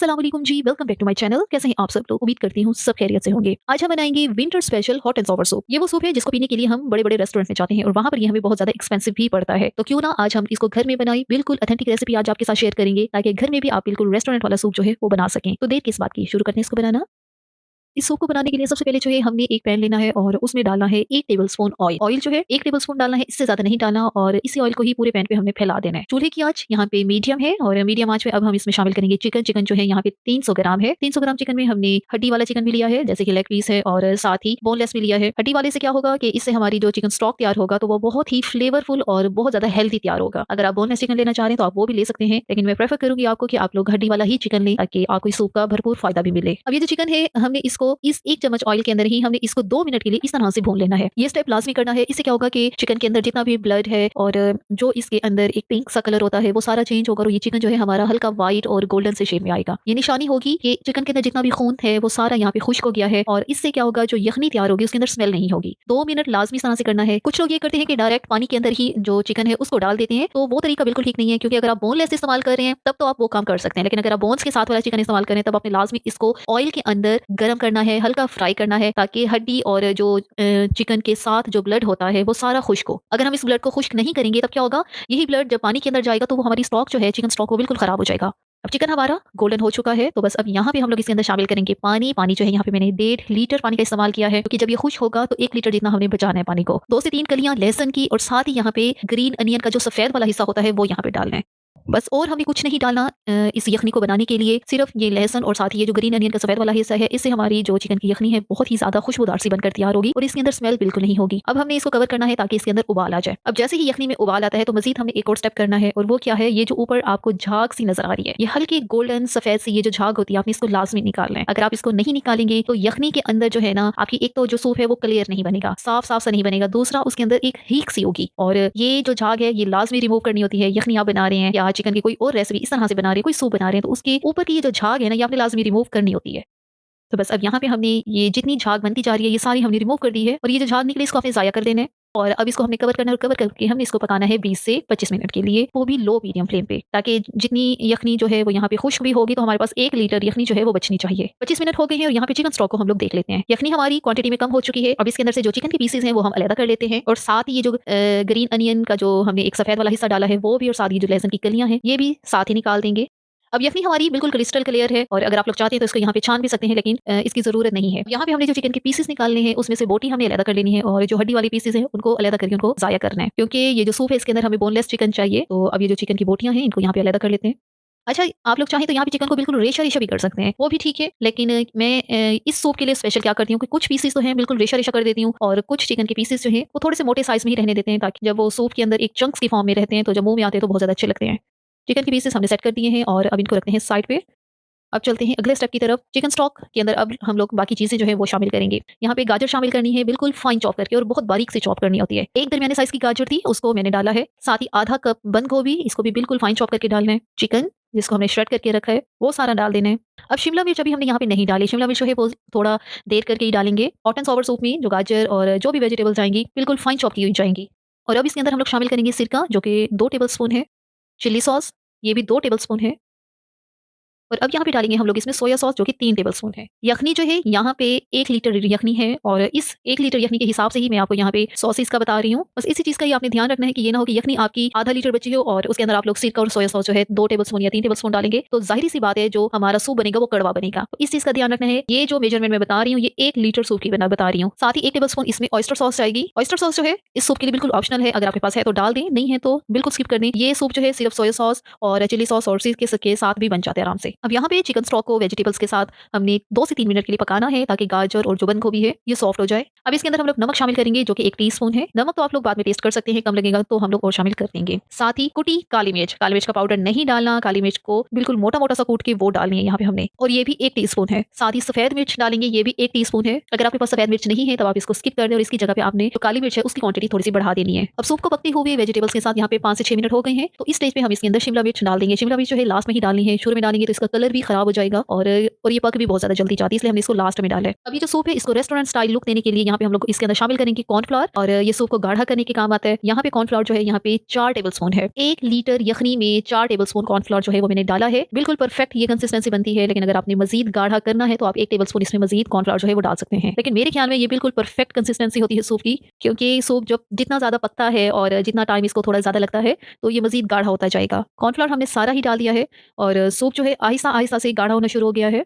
अस्सलाम वालेकुम जी, welcome back to my channel. कैसे हैं आप सब लोग? उम्मीद करती हूँ सब खैरियत से होंगे। आज हम बनाएंगे winter special hot and sour soup. ये वो सूप है जिसको पीने के लिए हम बड़े-बड़े रेस्टोरेंट में जाते हैं और वहाँ पर ये हमें बहुत ज्यादा एक्सपेंसिव भी पड़ता है। तो क्यों ना आज हम इसको घर में बनाएं। बिल्कुल ऑथेंटिक रेसिपी आज आपके साथ शेयर करेंगे ताकि घर में भी आप बिल्कुल रेस्टोरेंट वाला सूप जो है वो बना सकें। तो देर किस बात की, शुरू करते हैं इसको बनाना। इस सूप को बनाने के लिए सबसे पहले जो है हमने एक पैन लेना है और उसमें डालना है 1 टेबलस्पून ऑयल। ऑयल जो है 1 टेबलस्पून डालना है, इससे ज्यादा नहीं डालना और इसी ऑयल को ही पूरे पैन पे हमने फैला देना है। चूल्हे की आंच यहाँ पे मीडियम है और मीडियम आंच में अब हम इसमें शामिल करेंगे चिकन। चिकन जो है यहाँ पे 300 ग्राम है। 300 ग्राम चिकन में हमने हड्डी वाला चिकन भी लिया है, जैसे कि लेग पीस है, और साथ ही बोनलेस भी लिया है। हड्डी वाले से क्या होगा कि इससे हमारी जो चिकन स्टॉक तैयार होगा तो वो बहुत ही फ्लेवरफुल और बहुत ज्यादा हेल्दी तैयार होगा। अगर आप बोनलेस चिकन लेना चाह रहे हैं तो आप वो भी ले सकते हैं, लेकिन मैं प्रेफर करूंगी आपको कि आप लोग हड्डी वाला ही चिकन लें ताकि आपको इस सूप का भरपूर फायदा भी मिले। अब ये जो चिकन है हमने इसको इस 1 चम्मच ऑयल के अंदर ही हमने इसको 2 मिनट के लिए इस तरह से भून लेना है। ये स्टेप लाजमी करना है। इससे क्या होगा कि चिकन के अंदर जितना भी ब्लड है और जो इसके अंदर एक पिंक सा कलर होता है वो सारा चेंज होगा और ये चिकन जो है हमारा हल्का व्हाइट और गोल्डन से शेप में आएगा। ये निशानी होगी कि चिकन के अंदर जितना भी खून है वो सारा यहाँ पे खुश्क हो गया है और इससे क्या होगा, जो यखनी तैयार होगी उसके अंदर स्मेल नहीं होगी। 2 मिनट लाजमी इस तरह से करना है। कुछ लोग ये करते हैं कि डायरेक्ट पानी के अंदर ही जो चिकन है उसको डाल देते हैं, तो वो तरीका बिल्कुल ठीक नहीं है, क्योंकि अगर आप बोनलेस इस्तेमाल कर रहे हैं तब तो आप वो काम कर सकते हैं, लेकिन अगर आप बोन्स के साथ वाला चिकन इस्तेमाल करें तब आपने लाजमी इसको ऑयल के अंदर गर्म करना है, हल्का फ्राई करना है, ताकि हड्डी और जो चिकन के साथ जो ब्लड होता है वो सारा खुश्क हो। अगर हम इस ब्लड को खुश्क नहीं करेंगे तब क्या होगा, यही ब्लड जब पानी के अंदर जाएगा तो वो हमारी स्टॉक जो है, चिकन स्टॉक, वो बिल्कुल खराब हो जाएगा। अब चिकन हमारा गोल्डन हो चुका है, तो बस अब यहाँ पे हम लोग इसके अंदर शामिल करेंगे पानी। पानी जो है यहाँ पे मैंने 1.5 लीटर पानी का इस्तेमाल किया है, क्योंकि जब ये खुश होगा तो 1 लीटर जितना हमने बचाना है पानी को। 2 से 3 कलियां लहसुन की और साथ ही यहाँ पे ग्रीन अनियन का जो सफेद वाला हिस्सा होता है वो यहाँ पे डालना है। बस और हमें कुछ नहीं डालना इस यखनी को बनाने के लिए। सिर्फ ये लहसुन और साथ ही ये जो ग्रीन अनियन का सफेद वाला हिस्सा है, इससे हमारी जो चिकन की यखनी है बहुत ही ज्यादा खुशबूदार सी बनकर तैयार होगी और इसके अंदर स्मेल बिल्कुल नहीं होगी। अब हमने इसको कवर करना है ताकि इसके अंदर उबाल आ जाए। अब जैसे ही यखनी में उबाल आता है तो मजीद हमने एक और स्टेप करना है, और वो क्या है, ये जो ऊपर आपको झाग सी नजर आ रही है, ये हल्की गोल्डन सफेद सी ये जो झाग होती है, आपने इसको लाजमी निकालना है। अगर आप इसको नहीं निकालेंगे तो यखनी के अंदर जो है ना, आपकी एक तो जो सूप है वो क्लियर नहीं बनेगा, साफ साफ सा नहीं बनेगा। दूसरा, उसके अंदर एक हीक सी होगी, और ये जो झाग है ये लाजमी रिमूव करनी होती है। यखनी आप बना रहे हैं या चिकन की कोई और रेसिपी इस तरह से बना रहे हैं, कोई सूप बना रहे हैं, तो उसके ऊपर की ये जो झाग है ना, ये आपने लाजमी रिमूव करनी होती है। तो बस अब यहाँ पे हमने ये जितनी झाग बनती जा रही है ये सारी हमने रिमूव कर दी है, और ये जो झाग निकली इसको आपने जाया कर देना है। और अब इसको हमने कवर करना है, और कवर करके हमने इसको पकाना है 20 से 25 मिनट के लिए, वो भी लो मीडियम फ्लेम पे, ताकि जितनी यखनी जो है वो यहाँ पे खुश्क भी होगी, तो हमारे पास 1 लीटर यखनी जो है वो बचनी चाहिए। 25 मिनट हो गए हैं और यहाँ पे चिकन स्टॉक को हम लोग देख लेते हैं। यखनी हमारी क्वांटिटी में कम हो चुकी है। अब इसके अंदर से जो चिकन के पीसेज हैं वो हम अलग कर लेते हैं, और साथ ही ये जो ग्रीन अनियन का जो हमने एक सफेद वाला हिस्सा डाला है वो भी, और साथ ही जो लहसुन की कलियां हैं ये भी साथ ही निकाल देंगे। अब यखनी हमारी बिल्कुल क्रिस्टल क्लियर है, और अगर आप लोग चाहते हैं तो इसको यहाँ पे छान भी सकते हैं, लेकिन इसकी जरूरत नहीं है। यहाँ पे हमने जो चिकन के पीसेस निकालने हैं उसमें से बोटी हमने अलग कर लेनी है, और जो हड्डी वाली पीसेस हैं उनको अलग करके उनको जाया करना है, क्योंकि ये जो सूप है इसके अंदर हमें बोनलेस चिकन चाहिए। तो अब ये जो चिकन की बोटियां हैं इनको यहाँ पे अलग कर लेते हैं। अच्छा, आप लोग चाहें तो यहाँ पे चिकन को बिल्कुल रेशा रेशा भी कर सकते हैं, वो भी ठीक है, लेकिन मैं इस सूप के लिए स्पेशल क्या करती हूँ कि कुछ पीसेस तो हैं बिल्कुल रेशा रेशा कर देती हूँ, और कुछ चिकन के पीसेस जो हैं वो थोड़े से मोटे साइज में ही रहने देते हैं, ताकि जब वो सूप के अंदर एक चंक्स की फॉर्म में रहते हैं तो जब मुंह में आते हैं तो बहुत ज्यादा अच्छे लगते हैं। चिकन के पीसेस हमने सेट कर दिए हैं और अब इनको रखते हैं साइड पे। अब चलते हैं अगले स्टेप की तरफ। चिकन स्टॉक के अंदर अब हम लोग बाकी चीजें जो है वो शामिल करेंगे। यहाँ पे गाजर शामिल करनी है, बिल्कुल फाइन चॉप करके, और बहुत बारीक से चॉप करनी होती है। एक दरमियाने साइज की गाजर थी उसको मैंने डाला है, साथ ही आधा कप बंद गोभी, इसको भी बिल्कुल फाइन चॉप करके डालना है। चिकन जिसको हमने श्रेड करके रखा है वो सारा डाल देना है। अब शिमला मिर्च अभी हमने यहाँ पे नहीं डाली, शिमला मिर्च जो है वो थोड़ा देर करके ही डालेंगे। हॉट एंड सॉवर सूप में जो गाजर और जो भी वेजिटेबल्स जाएंगी बिल्कुल फाइन चॉप की हुई जाएंगी। और अब इसके अंदर हम लोग शामिल करेंगे सिरका, जो कि 2 टेबल स्पून है। चिल्ली सॉस, ये भी 2 टेबल स्पून है। और अब यहाँ पे डालेंगे हम लोग इसमें सोया सॉस, जो कि 3 टेबलस्पून है। यखनी जो है यहाँ पे 1 लीटर यखनी है, और इस 1 लीटर यखनी के हिसाब से ही मैं आपको यहाँ पे सॉसेस का बता रही हूँ। बस इसी चीज का ही आपने ध्यान रखना है कि ये ना हो कि यखनी आपकी आधा लीटर बची हो और उसके अंदर आप लोग सिरका और सोया सॉस जो है 2 टेबलस्पून या 3 टेबलस्पून डालेंगे, तो जाहिर सी बात है जो हमारा सूप बनेगा वो कड़वा बनेगा। तो इस चीज का ध्यान रखना है। ये जो मेजरमेंट मैं बता रही हूँ ये 1 लीटर सूप की बता रही हूँ। साथ ही 1 टेबलस्पून इसमें ऑयस्टर सॉस जाएगी। ऑयस्टर सॉस जो है इस सूप के लिए बिल्कुल ऑप्शनल है, अगर आपके पास है तो डाल दें, नहीं है तो बिल्कुल स्किप कर दें। ये सूप जो है सिर्फ सोया सॉस और चिली सॉस और के साथ भी बन जाते हैं आराम से। अब यहाँ पे चिकन स्टॉक को वेजिटेबल्स के साथ हमने 2 से 3 मिनट के लिए पकाना है, ताकि गाजर और जो बंद गोभी है ये सॉफ्ट हो जाए। अब इसके अंदर हम लोग नमक शामिल करेंगे, जो कि 1 टीस्पून है। नमक तो आप लोग बाद में टेस्ट कर सकते हैं, कम लगेगा तो हम लोग और शामिल कर देंगे। साथ ही कुटी काली मिर्च का पाउडर नहीं डालना, काली मिर्च को बिल्कुल मोटा मोटा सा कूट के वो डालनी है यहाँ पे हमने, और ये भी 1 टीस्पून है। साथ ही सफेद मिर्च डालेंगे, ये भी 1 टीस्पून है। अगर आपके पास सफेद मिर्च नहीं है तब आप इसको स्किप कर दें, और इसकी जगह पे आपने जो काली मिर्च है उसकी क्वांटिटी थोड़ी सी बढ़ा देनी है। अब सूप को पकते हुए वेजिटेबल्स के साथ यहाँ पे 5 से 6 मिनट हो गए हैं, तो इस स्टेज पे हम इसके अंदर शिमला मिर्च डाल देंगे। शिमला मिर्च जो है लास्ट में ही डालनी है, शुरू में डालेंगे तो इसका कलर भी खराब हो जाएगा और ये पक भी बहुत ज्यादा जल्दी जाती है, इसलिए हमने इसको लास्ट में डाला है। अब ये जो सूप है इसको रेस्टोरेंट स्टाइल लुक देने के लिए यहाँ पे हम लोग इसके अंदर शामिल करेंगे कॉर्नफ्लावर, और ये सूप को गाढ़ा करने के काम आता है। यहाँ पे कॉर्नफ्लावर जो है यहाँ पे 4 टेबल स्पून है। 1 लीटर यखनी में 4 टेबल स्पून कॉर्नफ्लावर जो है वो मैंने डाला है। बिल्कुल परफेक्ट ये कंसिस्टेंसी बनती है, लेकिन अगर आपने मजीद गाढ़ा करना है तो आप 1 टेबल स्पून इसमें मजीद कॉर्नफ्लावर जो है वो डाल सकते हैं। लेकिन मेरे ख्याल में ये बिल्कुल परफेक्ट कंसिस्टेंसी होती है सूप की, क्योंकि सूप जब जितना ज्यादा पकता है और जितना टाइम इसको थोड़ा ज्यादा लगता है तो ये मजीद गाढ़ा होता जाएगा। कॉर्नफ्लावर हमने सारा ही डाल दिया है और सूप जो है आहिस्ता आहिस्ता से गाढ़ा होना शुरू हो गया है।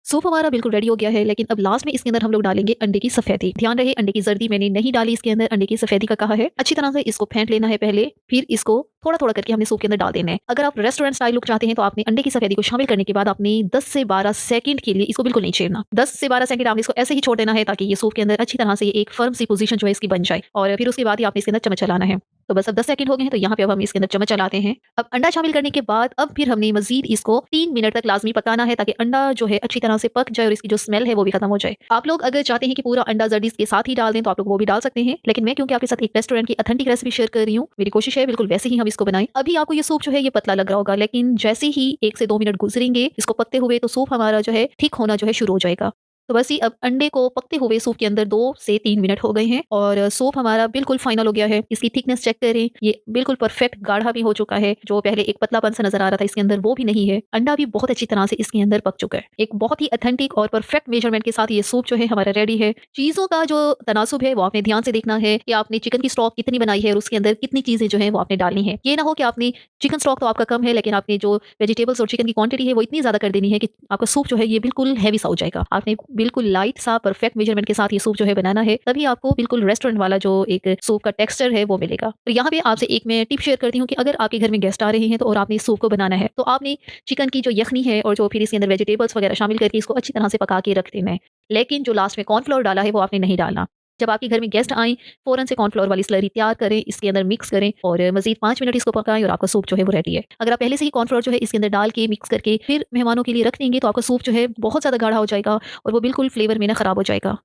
सूप हमारा बिल्कुल रेडी हो गया है, लेकिन अब लास्ट में इसके अंदर हम लोग डालेंगे अंडे की सफेदी। ध्यान रहे अंडे की जर्दी मैंने नहीं डाली, इसके अंदर अंडे की सफेदी का कहा है। अच्छी तरह से इसको फेंट लेना है पहले, फिर इसको थोड़ा थोड़ा करके हमने सूप के अंदर डाल देना है। अगर आप रेस्टोरेंट स्टाइल लुक चाहते हैं तो आपने अंडे की सफेदी को शामिल करने के बाद आपने 10 से 12 सेकंड के लिए इसको बिल्कुल नहीं छेड़ना। 10 से 12 सेकंड आपने इसको ऐसे ही छोड़ देना है ताकि ये सूप के अंदर अच्छी तरह से एक फर्म सी पोजीशन जो है इसकी बन जाए, और फिर उसके बाद ही आपने इसके अंदर चम्मच चलाना है। तो बस अब 10 सेकंड हो गए हैं, तो यहाँ पे अब हम इसके अंदर चम्मच चलाते हैं। अब अंडा शामिल करने के बाद अब फिर हमने मजीद इसको 3 मिनट तक लाजमी पकाना है ताकि अंडा जो है अच्छी तरह से पक जाए और इसकी जो स्मेल है वो भी खत्म हो जाए। आप लोग अगर चाहते हैं कि पूरा अंडा जर्दी के साथ ही डाल दें तो आप लोग वो भी डाल सकते हैं, लेकिन मैं क्योंकि आपके साथ एक रेस्टोरेंट की ऑथेंटिक रेसिपी शेयर कर रही हूँ, मेरी कोशिश है बिल्कुल वैसे ही हम इसको बनाएं। अभी आपको ये सूप जो है ये पतला लग रहा होगा, लेकिन जैसे ही 1 से 2 मिनट गुजरेंगे इसको पकते हुए तो सूप हमारा जो है थिक होना जो है शुरू हो जाएगा। तो बस ही अब अंडे को पकते हुए सूप के अंदर 2 से 3 मिनट हो गए हैं और सूप हमारा बिल्कुल फाइनल हो गया है। इसकी थिकनेस चेक करें, ये बिल्कुल परफेक्ट गाढ़ा भी हो चुका है। जो पहले एक पतलापन सा नजर आ रहा था इसके अंदर वो भी नहीं है। अंडा भी बहुत अच्छी तरह से इसके अंदर पक चुका है। एक बहुत ही ऑथेंटिक और परफेक्ट मेजरमेंट के साथ ये सूप जो है हमारा रेडी है। चीजों का जो तनासुब है वो आपने ध्यान से देखना है कि आपने चिकन की स्टॉक कितनी बनाई है और उसके अंदर कितनी चीजें जो है वो आपने डालनी है। ये ना हो कि आपने चिकन स्टॉक तो आपका कम है, लेकिन आपने जो वेजिटेबल्स और चिकन की क्वांटिटी है वो इतनी ज्यादा कर देनी है कि आपका सूप जो है ये बिल्कुल हैवी सा हो जाएगा। आपने बिल्कुल लाइट सा परफेक्ट मेजरमेंट के साथ ये सूप जो है बनाना है, तभी आपको बिल्कुल रेस्टोरेंट वाला जो एक सूप का टेक्सचर है वो मिलेगा। तो यहाँ पे आपसे एक मैं टिप शेयर करती हूँ कि अगर आपके घर में गेस्ट आ रहे हैं तो और आपने इस सूप को बनाना है तो आपने चिकन की जो यखनी है और जो फिर इसके अंदर वेजिटेबल्स वगैरह शामिल करके इसको अच्छी तरह से पका के रख देना है, लेकिन जो लास्ट में कॉर्नफ्लोर डाला है वो आपने नहीं डालना। जब आपके घर में गेस्ट आए फौरन से कॉर्नफ्लोर वाली स्लरी तैयार करें, इसके अंदर मिक्स करें और मजीद 5 मिनट इसको पकाएं और आपका सूप जो है वो रेडी है। अगर आप पहले से ही कॉर्नफ्लोर जो है इसके अंदर डाल के मिक्स करके फिर मेहमानों के लिए रख देंगे तो आपका सूप जो है बहुत ज्यादा गाढ़ा हो जाएगा और वो बिल्कुल फ्लेवर में ना खराब हो जाएगा।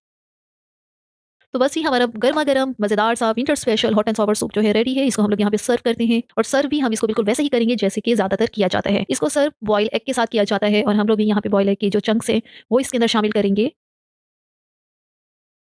तो बस ही हमारा गर्मा गर्म मजेदार सा winter special hot and sour soup जो है रेडी है। इसको हम लोग यहाँ पे सर्व करते हैं और सर्व भी हम इसको बिल्कुल वैसे ही करेंगे जैसे कि ज्यादातर किया जाता है। इसको सर्व बॉयल एग के साथ किया जाता है और हम लोग भी यहाँ पे बॉयल एग के जो चंक्स हैं वो इसके अंदर शामिल करेंगे।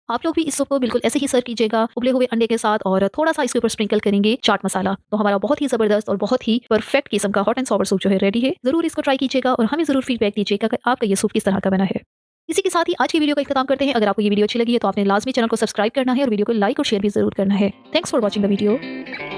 आप लोग भी इस सूप को बिल्कुल ऐसे ही सर्व कीजिएगा उबले हुए अंडे के साथ और थोड़ा सा इसके ऊपर स्प्रिंकल करेंगे चाट मसाला। तो हमारा बहुत ही जबरदस्त और बहुत ही परफेक्ट किस्म का हॉट एंड सॉवर सूप जो है रेडी है। जरूर इसको ट्राई कीजिएगा और हमें जरूर फीडबैक दीजिएगा कि आपका ये सूप किस तरह का बना है। इसी के साथ ही आज की वीडियो का इख्तिताम करते हैं। अगर आपको ये वीडियो अच्छी लगी है तो आपने लाजमी चैनल को सब्सक्राइब करना है और वीडियो को लाइक और शेयर भी जरूर करना है। Thanks for watching the video.